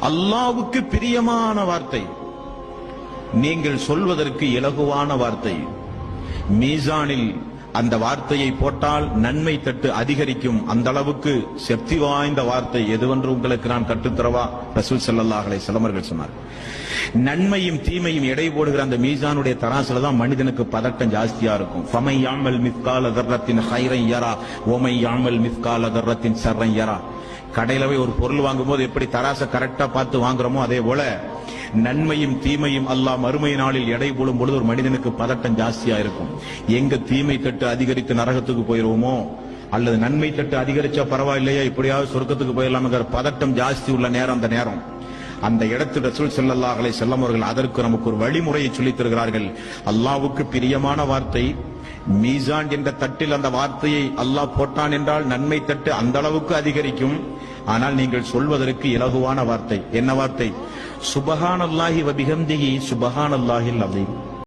அல்லாஹ்வுக்கு பிரியமான வார்த்தை, நீங்கள் சொல்வதற்கு இலகுவான வார்த்தை. மீசானில் அந்த வார்த்தையை போட்டால் நன்மை தட்டு அதிகரிக்கும். அந்த அளவுக்கு சக்தி வாய்ந்த வார்த்தை எதுவென்று உங்களுக்கு நான் கற்றுத்தரவா? ரசூல் ஸல்லல்லாஹு அலைஹி வஸல்லம் அவர்கள் சொன்னார். நன்மையும் தீமையும் எடை போடுகிற அந்த மீசானுடைய தராசுல தான் மனிதனுக்கு பதட்டம் ஜாஸ்தியா இருக்கும். ஃபமை யாமல் மிஸ்கால தர்ரத்தின் ஹைரன் யரா வமை யாமல் மிஸ்கால தர்ரத்தின் ஷர்ரன் யரா. கடையில போய் ஒரு பொருள் வாங்கும் போது எப்படி தராசை கரெக்டா பார்த்து வாங்குறோமோ அதே போல நன்மையும் தீமையும் அல்லாஹ் மறுமை நாளில் எடை போடும் பொழுது ஒரு மனிதனுக்கு பதட்டம் ஜாஸ்தியா இருக்கும். எங்க தீமை தட்டு அதிகரித்து நரகத்துக்கு போயிருவோமோ, அல்லது நன்மை தட்டு அதிகரிச்சா பரவாயில்லையா இப்படியாவது சொர்க்கத்துக்கு போயிடலாம்ங்கிற பதட்டம் ஜாஸ்தி உள்ள நேரம் அந்த நேரம். அந்த இடத்தில் ரசூல் ஸல்லல்லாஹு அலைஹி வஸல்லம் அவர்கள் அதற்கு நமக்கு ஒரு வழிமுறையை சொல்லித் தருகிறார்கள். அல்லாஹ்வுக்கு பிரியமான வார்த்தை, மீசான் என்ற தட்டில் அந்த வார்த்தையை அல்லாஹ் போட்டான் என்றால் நன்மை தட்டு அந்த அளவுக்கு அதிகரிக்கும். ஆனால் நீங்கள் சொல்வதற்கு இலகுவான வார்த்தை. என்ன வார்த்தை? சுபஹானல்லாஹி வ பிஹம்திஹி சுபஹானல்லாஹில் அஸீம்.